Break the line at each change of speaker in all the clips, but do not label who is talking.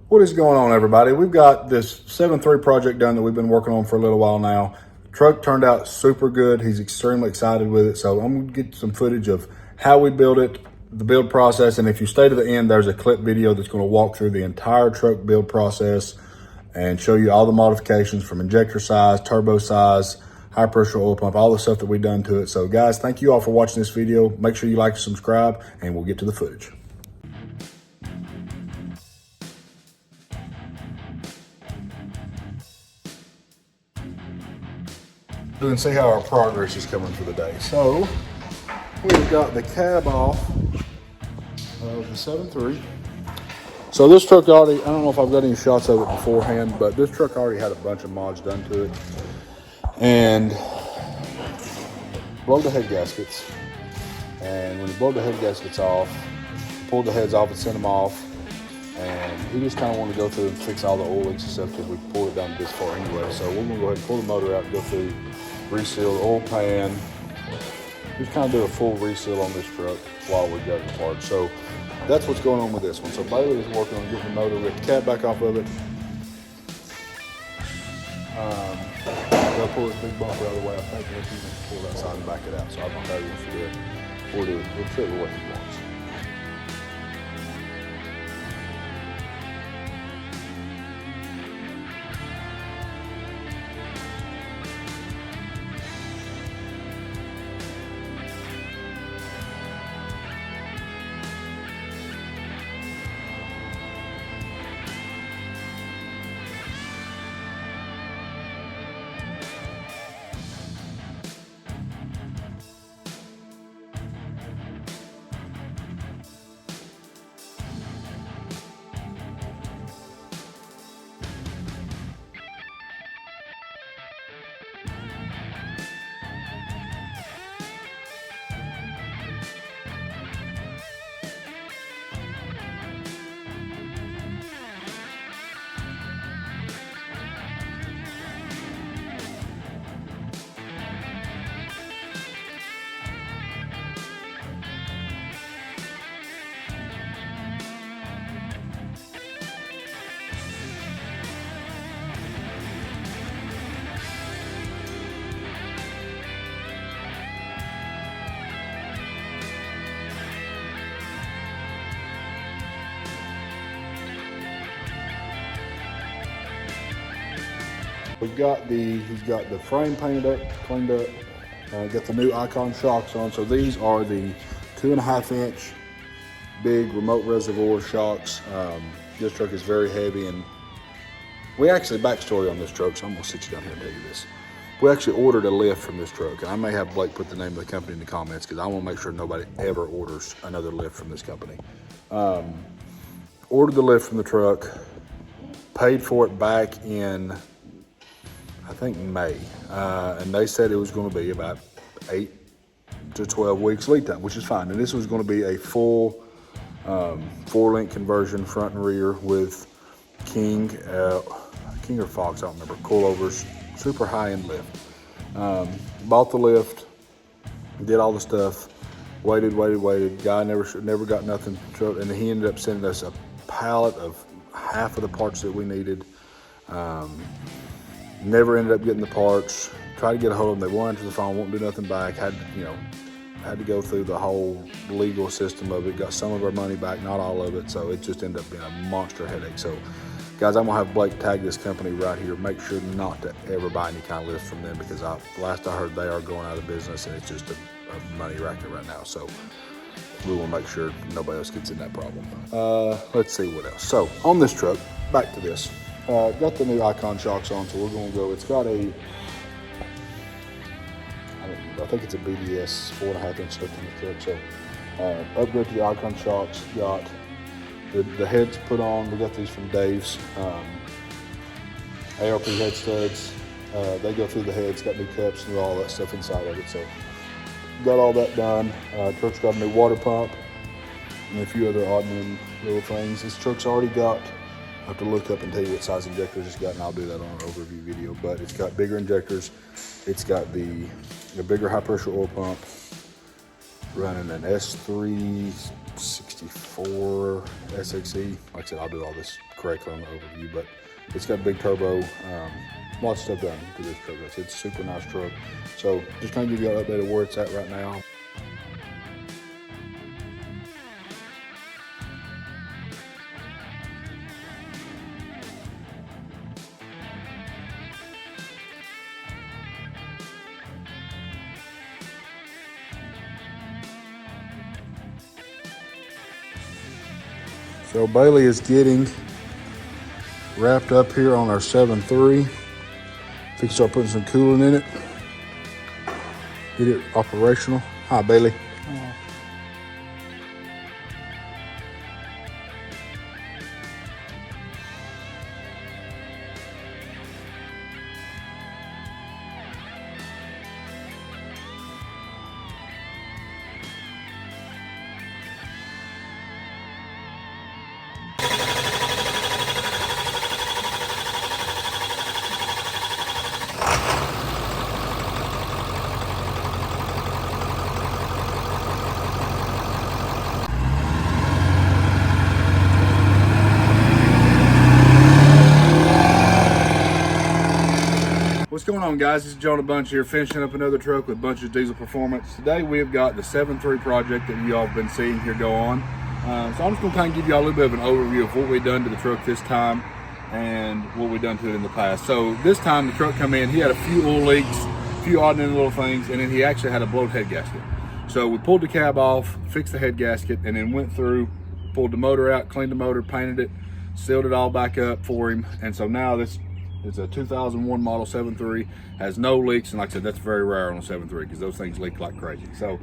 What is going on, everybody? We've got this 7.3 project done that we've been working on for a little while now. The truck turned out super good. He's extremely excited with it. So I'm gonna get some footage of how we build it, the build process. And if you stay to the end, there's a clip video that's gonna walk through the entire truck build process and show you all the modifications from injector size, turbo size, high pressure oil pump, all the stuff that we've done to it. So guys, thank you all for watching this video. Make sure you like and subscribe, and we'll get to the footage. And see how our progress is coming for the day. So we've got the cab off of the 7.3. So this truck already, I don't know if I've got any shots of it beforehand, but this truck already had a bunch of mods done to it. And blow the head gaskets. And when you blow the head gaskets off, pull the heads off and send them off. And he just kind of wanted to go through and fix all the oil leaks and stuff because we pulled it down this far anyway. So we're gonna go ahead and pull the motor out and go through, reseal the oil pan, just kind of do a full reseal on this truck while we got it apart. So that's what's going on with this one. So Bailey is working on getting the motor, get the cab back off of it. They'll pull this big bumper out of the way. I think we'll even pull that side and back it out. So I don't know if we do it. We'll fit with what he wants. He's got the frame painted up, cleaned up, got the new Icon shocks on. So these are the 2.5 inch big remote reservoir shocks. This truck is very heavy, and we actually, backstory on this truck, so I'm gonna sit you down here and tell you this. We actually ordered a lift from this truck, and I may have Blake put the name of the company in the comments because I want to make sure nobody ever orders another lift from this company. Ordered the lift from the truck, paid for it back in, I think, May, and they said it was going to be about 8 to 12 weeks lead time, which is fine. And this was going to be a full 4-link conversion, front and rear, with King or Fox, I don't remember, coilovers, super high-end lift. Bought the lift, did all the stuff, waited. Guy never got nothing, and he ended up sending us a pallet of half of the parts that we needed. Never ended up getting the parts. Tried to get a hold of them. They won't answer the phone, won't do nothing back. Had to go through the whole legal system of it. Got some of our money back, not all of it. So it just ended up being a monster headache. So guys, I'm gonna have Blake tag this company right here. Make sure not to ever buy any kind of lift from them, because last I heard, they are going out of business, and it's just a money racket right now. So we will make sure nobody else gets in that problem. Let's see what else. So on this truck, back to this. Got the new Icon shocks on, so we're gonna go. It's got a, I think it's a BDS 4.5 inch lift in the truck. So upgrade to the Icon shocks. Got the heads put on. We got these from Dave's. ARP head studs. They go through the heads. Got new cups and all that stuff inside of it. So got all that done. Truck's got a new water pump and a few other odd little things. This truck's already got, I have to look up and tell you what size injectors it's got, and I'll do that on an overview video. But it's got bigger injectors. It's got the bigger high pressure oil pump, running an S364 SXE. Like I said, I'll do all this correctly on the overview, but it's got a big turbo, lots of stuff done to this truck. It's a super nice truck. So just kind of give you an update of where it's at right now. So Bailey is getting wrapped up here on our 7.3. If we can start putting some coolant in it, get it operational. Hi, Bailey. What's going on, guys? This is Jonah Bunch here, finishing up another truck with Bunch's Diesel Performance. Today we have got the 7.3 project that you all have been seeing here go on. So I'm just going to kind of give you all a little bit of an overview of what we've done to the truck this time and what we've done to it in the past. So this time the truck come in, he had a few oil leaks, a few odd and little things, and then he actually had a blowed head gasket. So we pulled the cab off, fixed the head gasket, and then went through, pulled the motor out, cleaned the motor, painted it, sealed it all back up for him. And so now this, it's a 2001 model 7.3, has no leaks, and like I said, that's very rare on a 7.3 because those things leak like crazy. So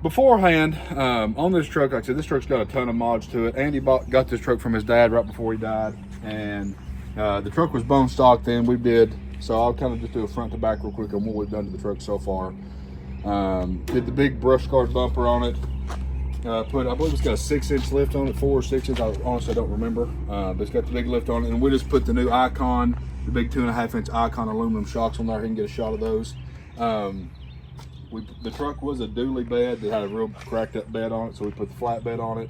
beforehand, on this truck, like I said, this truck's got a ton of mods to it. Andy got this truck from his dad right before he died, and the truck was bone stock then. We did, so I'll kind of just do a front to back real quick on what we've done to the truck so far. Did the big brush guard bumper on it. I believe it's got a 6-inch lift on it, 4 or 6 inch. I honestly don't remember, but it's got the big lift on it. And we just put the new Icon, the big 2.5-inch Icon aluminum shocks on there. You can get a shot of those. The truck was a dually bed that had a real cracked up bed on it, so we put the flat bed on it.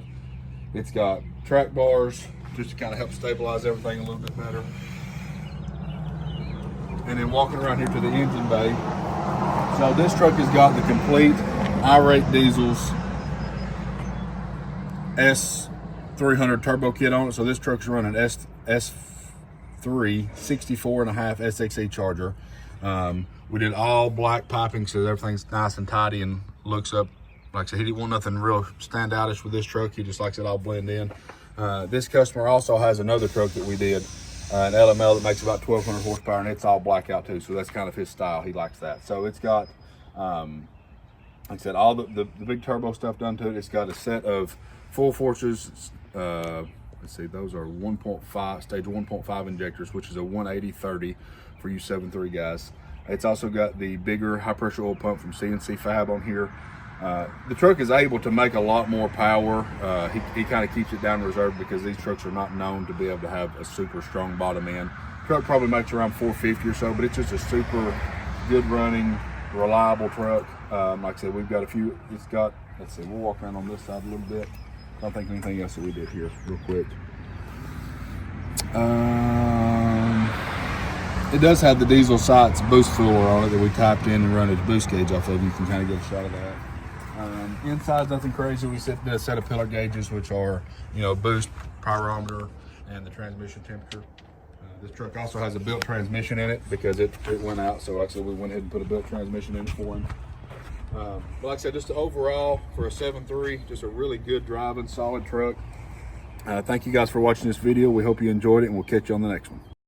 It's got track bars just to kind of help stabilize everything a little bit better. And then walking around here to the engine bay. So this truck has got the complete irate diesels S300 turbo kit on it. So this truck's running S3 64.5 SXE charger. We did all black piping so everything's nice and tidy and looks up. Like I said, he didn't want nothing real standoutish with this truck. He just likes it all blend in. This customer also has another truck that we did, an LML that makes about 1,200 horsepower, and it's all black out too. So that's kind of his style. He likes that. So it's got, like I said, all the big turbo stuff done to it. It's got a set of full forces. Let's see, those are 1.5 stage 1.5 injectors, which is a 180/30 for you 7.3 guys. It's also got the bigger high pressure oil pump from CNC Fab on here. The truck is able to make a lot more power. He kind of keeps it down reserve because these trucks are not known to be able to have a super strong bottom end. Truck probably makes around 450 or so, but it's just a super good running, reliable truck. Like I said, we've got a few. It's got, let's see, we'll walk around on this side a little bit. I don't think of anything else that we did here real quick. It does have the diesel sights boost fluor on it that we tapped in and run its boost gauge off of. You can kind of get a shot of that. Inside's nothing crazy. We did a set of pillar gauges, which are, you know, boost, pyrometer, and the transmission temperature. This truck also has a built transmission in it because it went out. So like I said, we went ahead and put a built transmission in it for him. But like I said, just overall for a 7.3, just a really good driving, solid truck. Thank you guys for watching this video. We hope you enjoyed it, and we'll catch you on the next one.